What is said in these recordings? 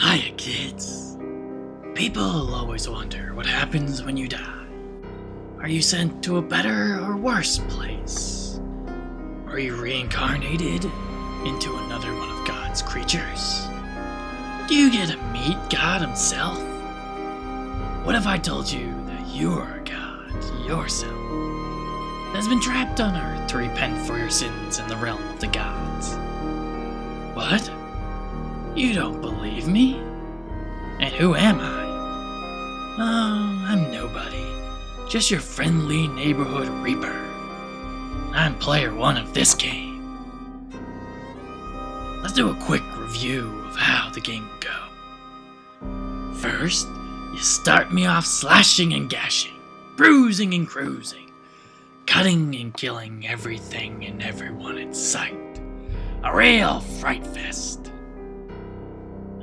Hiya, kids. People always wonder what happens when you die. Are you sent to a better or worse place? Are you reincarnated into another one of God's creatures? Do you get to meet God himself? What if I told you that you're God yourself, that has been trapped on Earth to repent for your sins in the realm of the gods? What? You don't believe me? And who am I? Oh, I'm nobody. Just your friendly neighborhood reaper. I'm player one of this game. Let's do a quick review of how the game will go. First, you start me off slashing and gashing, bruising and cruising, cutting and killing everything and everyone in sight. A real fright fest.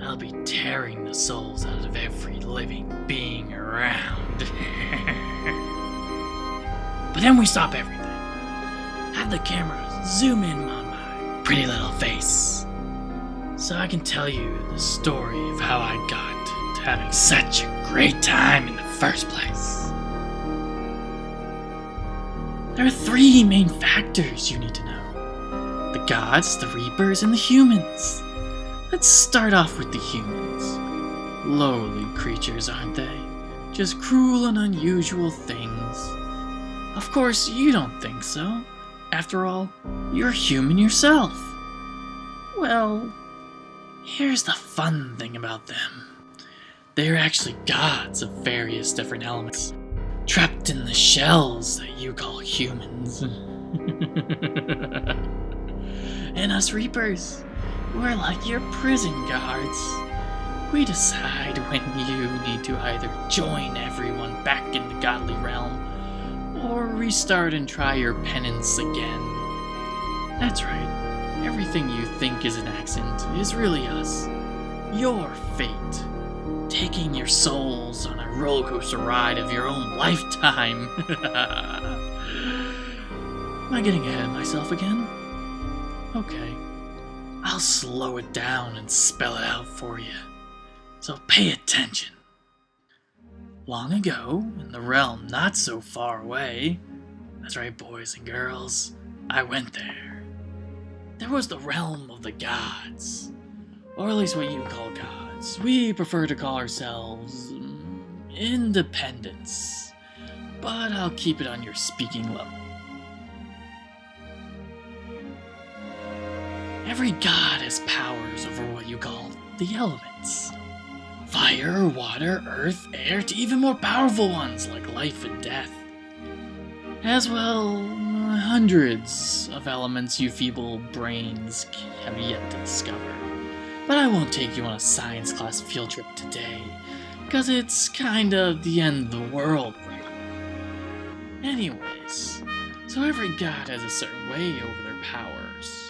I'll be tearing the souls out of every living being around. But then we stop everything. Have the camera zoom in on my pretty little face, so I can tell you the story of how I got to having such a great time in the first place. There are three main factors you need to know: the gods, the reapers, and the humans. Let's start off with the humans. Lowly creatures, aren't they? Just cruel and unusual things. Of course, you don't think so. After all, you're human yourself. Well, here's the fun thing about them. They're actually gods of various different elements, trapped in the shells that you call humans. And us reapers, we're like your prison guards. We decide when you need to either join everyone back in the godly realm, or restart and try your penance again. That's right, everything you think is an accident is really us. Your fate. Taking your souls on a roller coaster ride of your own lifetime. Am I getting ahead of myself again? Okay. I'll slow it down and spell it out for you. So pay attention. Long ago, in the realm not so far away, that's right, boys and girls, I went there. There was the realm of the gods, or at least what you call gods. We prefer to call ourselves independents, but I'll keep it on your speaking level. Every god has powers over what you call the elements. Fire, water, earth, air, to even more powerful ones like life and death. As well, hundreds of elements you feeble brains have yet to discover. But I won't take you on a science class field trip today, because it's kind of the end of the world right now. Anyways, so every god has a certain way over their powers.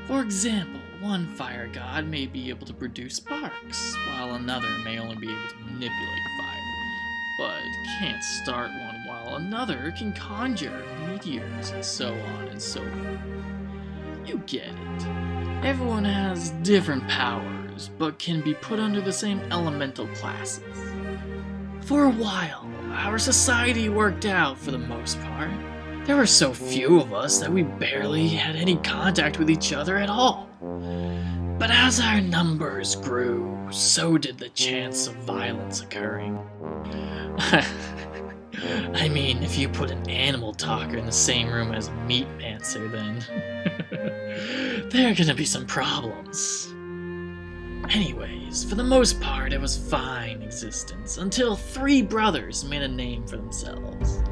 For example, one fire god may be able to produce sparks, while another may only be able to manipulate fire, but can't start one, while another can conjure meteors, and so on and so forth. You get it. Everyone has different powers, but can be put under the same elemental classes. For a while, our society worked out for the most part. There were so few of us that we barely had any contact with each other at all. But as our numbers grew, so did the chance of violence occurring. I mean, if you put an animal talker in the same room as a meat pantser, then there are gonna be some problems. Anyways, for the most part, it was fine existence until three brothers made a name for themselves.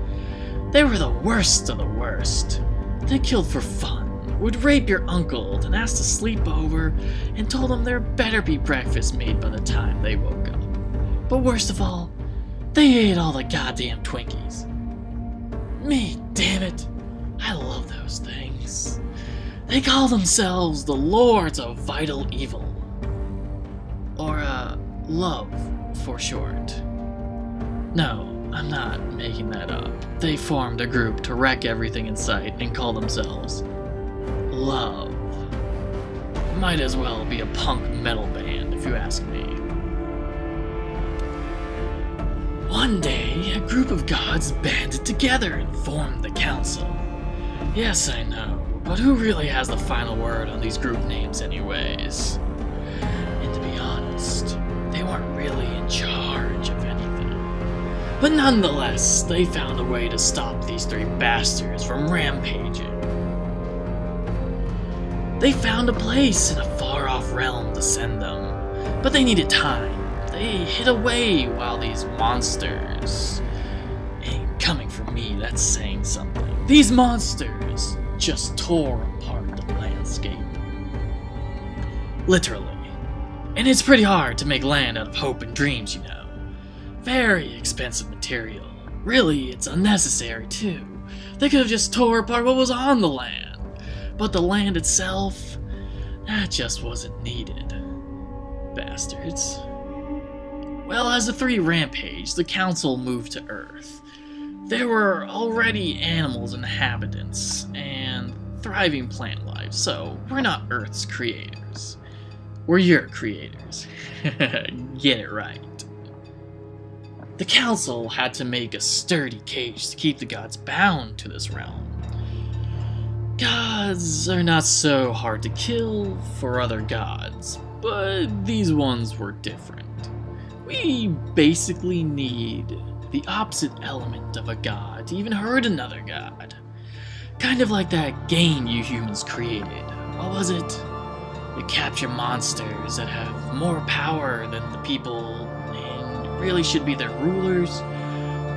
They were the worst of the worst. They killed for fun, would rape your uncle, and ask to sleep over, and told him there better be breakfast made by the time they woke up. But worst of all, they ate all the goddamn Twinkies. Me, damn it, I love those things. They call themselves the Lords of Vital Evil. Or, love, for short. No, I'm not making that up. They formed a group to wreck everything in sight and call themselves Love. Might as well be a punk metal band, if you ask me. One day, a group of gods banded together and formed the council. Yes, I know, but who really has the final word on these group names anyways? And to be honest, they weren't really in charge of anything. But nonetheless, they found a way to stop these three bastards from rampaging. They found a place in a far-off realm to send them, but they needed time. They hid away while these monsters... And coming from me, that's saying something. These monsters just tore apart the landscape. Literally. And it's pretty hard to make land out of hope and dreams, you know. Very expensive material. Really, it's unnecessary, too. They could have just tore apart what was on the land. But the land itself, that just wasn't needed. Bastards. Well, as the three rampaged, the council moved to Earth. There were already animals inhabitants and thriving plant life, so we're not Earth's creators. We're your creators. Get it right. The council had to make a sturdy cage to keep the gods bound to this realm. Gods are not so hard to kill for other gods, but these ones were different. We basically need the opposite element of a god to even hurt another god. Kind of like that game you humans created. What was it? You capture monsters that have more power than the people and really should be their rulers,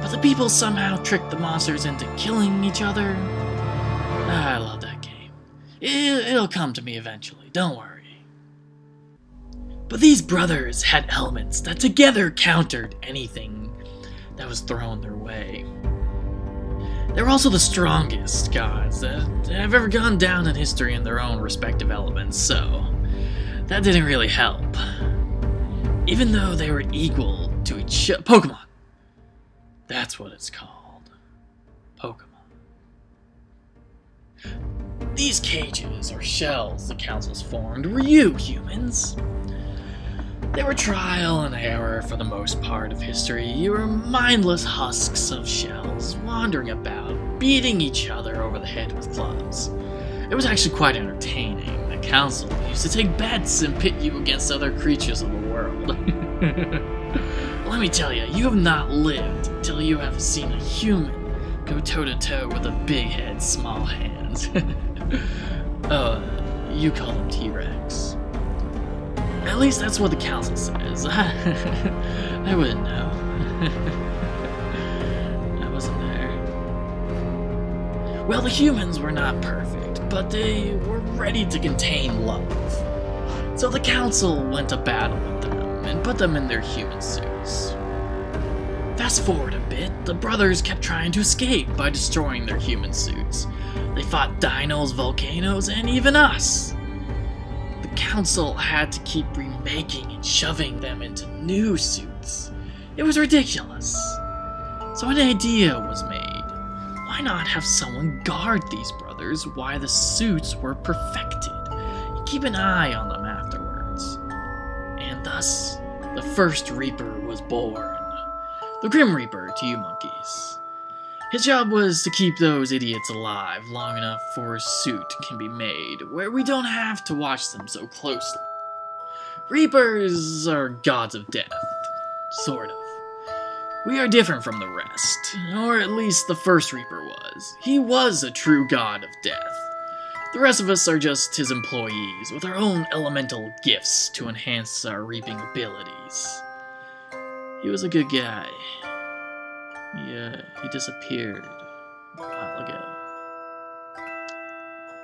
but the people somehow trick the monsters into killing each other. I love that game. It'll come to me eventually, don't worry. But these brothers had elements that together countered anything that was thrown their way. They were also the strongest gods that have ever gone down in history in their own respective elements, so that didn't really help. Even though they were equal to each other. Pokemon! That's what it's called. Pokemon. These cages, or shells the councils formed, were you, humans. They were trial and error for the most part of history. You were mindless husks of shells, wandering about, beating each other over the head with clubs. It was actually quite entertaining. The council used to take bets and pit you against other creatures of the world. Let me tell you, you have not lived until you have seen a human go toe-to-toe with a big head, small hands. You call them T-Rex. At least that's what the council says. I wouldn't know. I wasn't there. Well, the humans were not perfect, but they were ready to contain love. So the council went to battle with them and put them in their human suits. Fast forward a bit, the brothers kept trying to escape by destroying their human suits. They fought dinos, volcanoes, and even us. The council had to keep remaking and shoving them into new suits. It was ridiculous. So an idea was made. Why not have someone guard these brothers while the suits were perfected? And keep an eye on them afterwards. And thus, the first Reaper was born. The Grim Reaper to you monkeys. His job was to keep those idiots alive long enough for a suit can be made, where we don't have to watch them so closely. Reapers are gods of death. Sort of. We are different from the rest, or at least the first Reaper was. He was a true god of death. The rest of us are just his employees, with our own elemental gifts to enhance our reaping abilities. He was a good guy. He disappeared a while ago.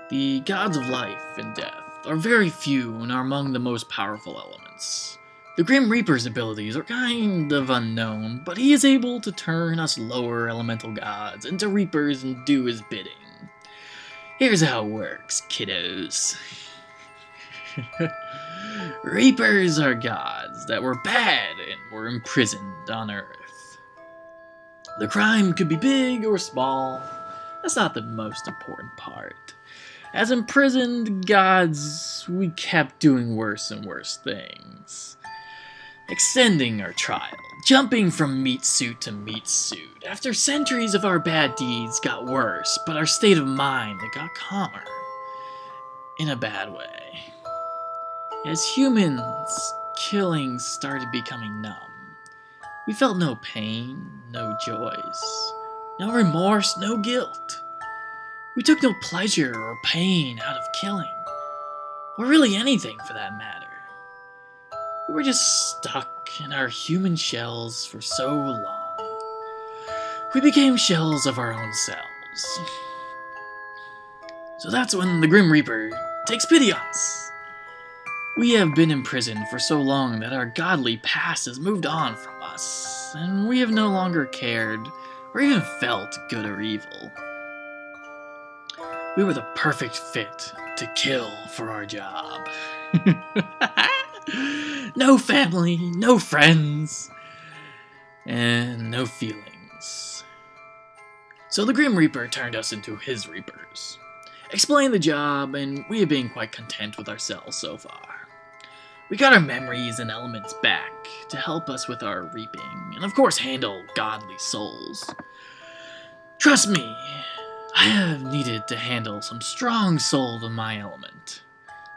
The gods of life and death are very few and are among the most powerful elements. The Grim Reaper's abilities are kind of unknown, but he is able to turn us lower elemental gods into Reapers and do his bidding. Here's how it works, kiddos. Reapers are gods that were bad and were imprisoned on Earth. The crime could be big or small. That's not the most important part. As imprisoned gods, we kept doing worse and worse things. Extending our trial, Jumping from meat suit to meat suit, after centuries of our bad deeds got worse, but our state of mind got calmer. In a bad way. As humans, killing started becoming numb. We felt no pain, no joys, no remorse, no guilt. We took no pleasure or pain out of killing, or really anything for that matter. We were just stuck in our human shells for so long. We became shells of our own selves. So that's when the Grim Reaper takes pity on us. We have been imprisoned for so long that our godly past has moved on from us, and we have no longer cared or even felt good or evil. We were the perfect fit to kill for our job. No family, no friends, and no feelings. So the Grim Reaper turned us into his Reapers, explained the job, and we have been quite content with ourselves so far. We got our memories and elements back to help us with our reaping, and of course handle godly souls. Trust me, I have needed to handle some strong souls in my element.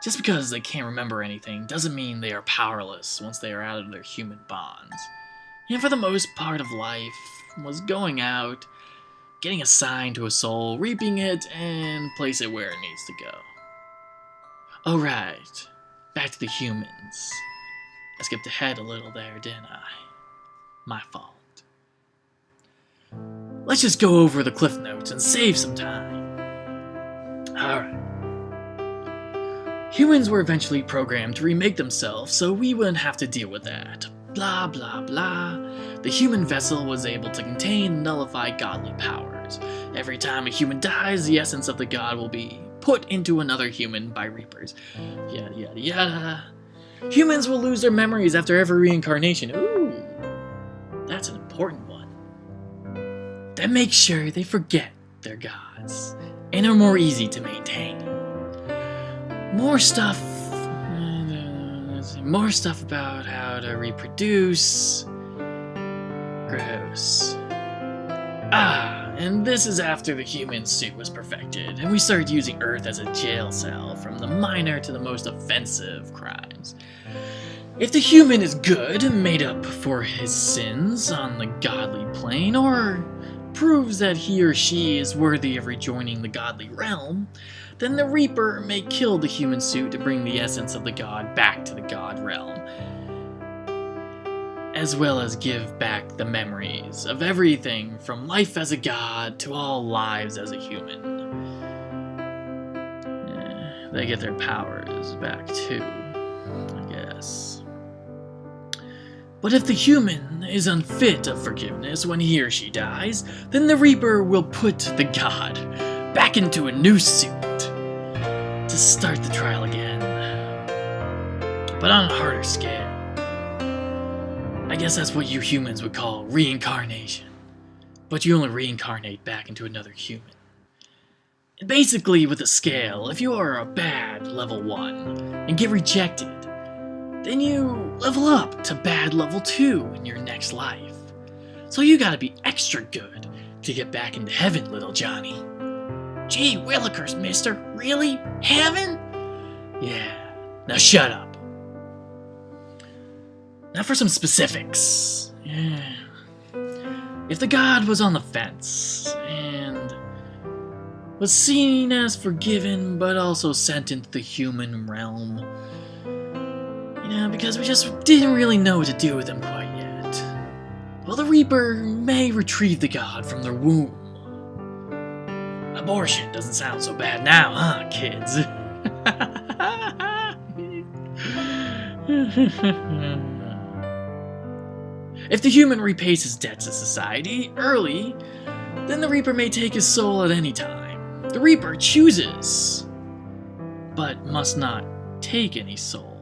Just because they can't remember anything doesn't mean they are powerless once they are out of their human bonds. And for the most part of life was going out, getting assigned to a soul, reaping it, and place it where it needs to go. Oh right, back to the humans. I skipped ahead a little there, didn't I? My fault. Let's just go over the cliff notes and save some time. Alright. Humans were eventually programmed to remake themselves so we wouldn't have to deal with that. Blah blah blah. The human vessel was able to contain and nullify godly powers. Every time a human dies, the essence of the god will be put into another human by reapers. Yada yada yada. Humans will lose their memories after every reincarnation. Ooh, that's an important one. That makes sure they forget their gods and are more easy to maintain. More stuff about how to reproduce. Gross. And this is after the human suit was perfected, and we started using Earth as a jail cell from the minor to the most offensive crimes. If the human is good and made up for his sins on the godly plane, or proves that he or she is worthy of rejoining the godly realm, then the Reaper may kill the human suit to bring the essence of the god back to the god realm, as well as give back the memories of everything from life as a god to all lives as a human. They get their powers back too, I guess. But if the human is unfit of forgiveness when he or she dies, then the Reaper will put the god back into a new suit to start the trial again, but on a harder scale. I guess that's what you humans would call reincarnation, but you only reincarnate back into another human. And basically, with a scale, if you are a bad level 1 and get rejected, then you level up to bad level 2 in your next life. So you gotta be extra good to get back into heaven, little Johnny. Gee willikers, mister. Really? Heaven? Yeah. Now shut up. Now for some specifics. Yeah. If the god was on the fence, and was seen as forgiven, but also sent into the human realm, because we just didn't really know what to do with him quite yet, well, the Reaper may retrieve the god from their womb. Abortion doesn't sound so bad now, huh, kids? If the human repays his debt to society early, then the Reaper may take his soul at any time. The Reaper chooses, but must not take any soul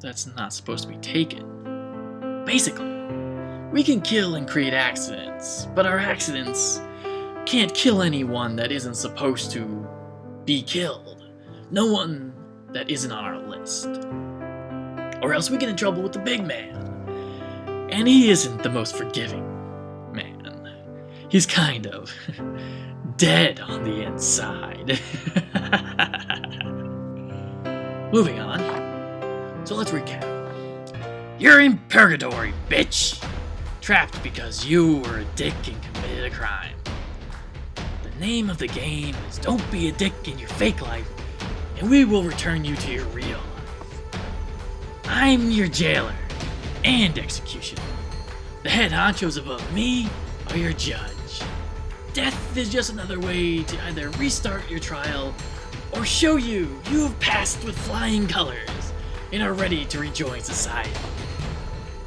that's not supposed to be taken. Basically, we can kill and create accidents, but our accidents can't kill anyone that isn't supposed to be killed. No one that isn't on our list. Or else we get in trouble with the big man. And he isn't the most forgiving man. He's kind of dead on the inside. Moving on. So let's recap. You're in purgatory, bitch! Trapped because you were a dick and committed a crime. The name of the game is don't be a dick in your fake life, and we will return you to your real life. I'm your jailer and executioner. The head honchos above me are your judge. Death is just another way to either restart your trial or show you have passed with flying colors and are ready to rejoin society.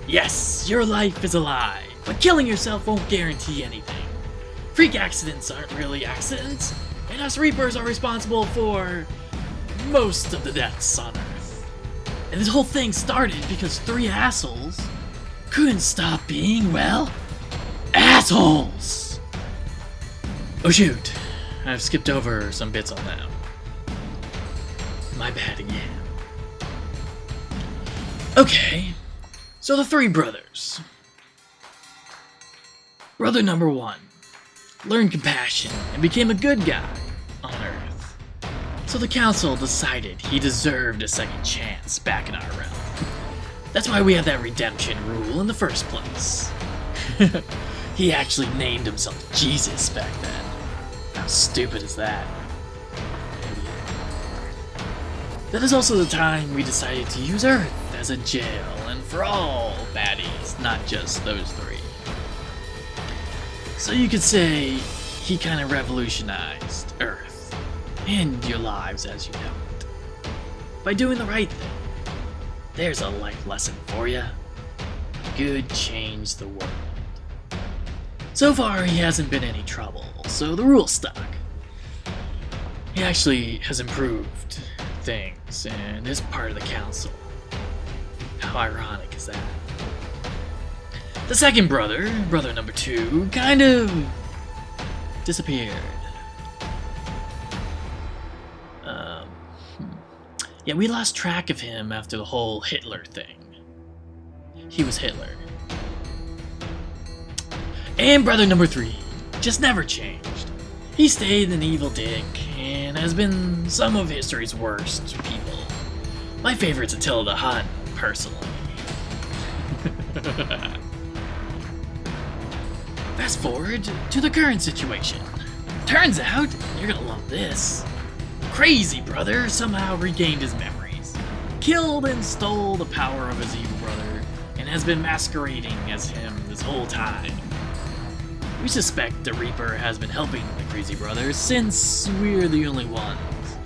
Yes, your life is a lie, but killing yourself won't guarantee anything. Freak accidents aren't really accidents, and us Reapers are responsible for most of the deaths on Earth. And this whole thing started because 3 assholes couldn't stop being, well, assholes! Oh shoot, I've skipped over some bits on that. My bad again. Okay, so the 3 brothers. Brother number 1 learned compassion and became a good guy on Earth. So the council decided he deserved a second chance back in our realm. That's why we have that redemption rule in the first place. He actually named himself Jesus back then. How stupid is that? That is also the time we decided to use Earth as a jail and for all baddies, not just those 3. So you could say he kind of revolutionized Earth and your lives as you know it. By doing the right thing. There's a life lesson for you. Good change the world. So far, he hasn't been any trouble, so the rule's stuck. He actually has improved things and is part of the council. How ironic is that? The second brother, brother number 2, kind of disappeared. Yeah, we lost track of him after the whole Hitler thing. He was Hitler. And brother number 3 just never changed. He stayed an evil dick and has been some of history's worst people. My favorite's Attila the Hun, personally. Fast forward to the current situation. Turns out, you're gonna love this. Crazy brother somehow regained his memories, killed and stole the power of his evil brother, and has been masquerading as him this whole time. We suspect the Reaper has been helping the crazy brother since we're the only ones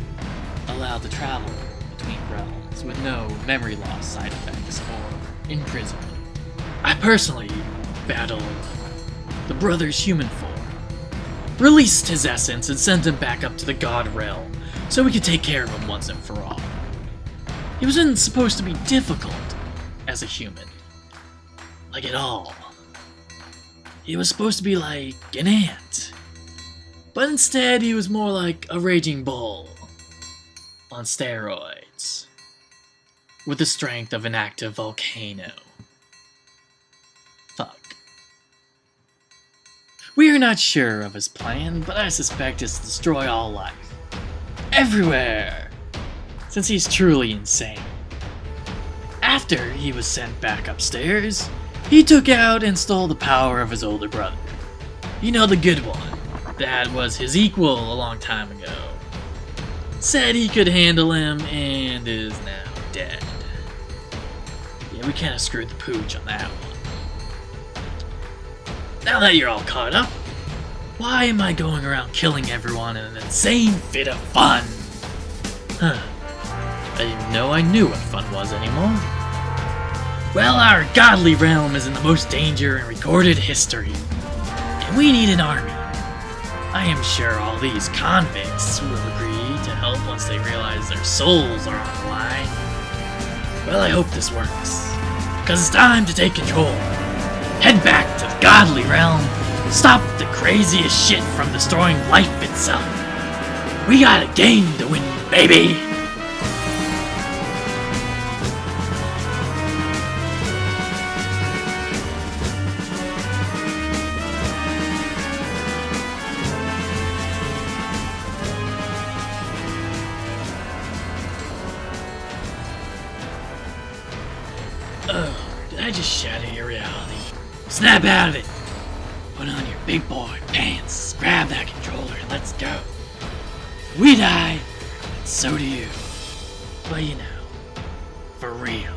allowed to travel between realms with no memory loss side effects or imprisonment. I personally battled the brother's human form, released his essence, and sent him back up to the god realm so we could take care of him once and for all. He wasn't supposed to be difficult as a human, like at all. He was supposed to be like an ant, but instead he was more like a raging bull on steroids, with the strength of an active volcano. Fuck. We are not sure of his plan, but I suspect it's to destroy all life. Everywhere! Since he's truly insane. After he was sent back upstairs, he took out and stole the power of his older brother. You know, the good one. That was his equal a long time ago. Said he could handle him and is now dead. Yeah, we kinda screwed the pooch on that one. Now that you're all caught up, why am I going around killing everyone in an insane fit of fun? Huh. I didn't know I knew what fun was anymore. Well, our godly realm is in the most danger in recorded history, and we need an army. I am sure all these convicts will agree to help once they realize their souls are on the line. Well, I hope this works, because it's time to take control. Head back to the godly realm, stop the craziest shit from destroying life itself. We got a game to win, baby! Oh, did I just shatter your reality? Snap out of it! Put on your big boy pants, grab that controller, and let's go. We die, and so do you. But you know, for real.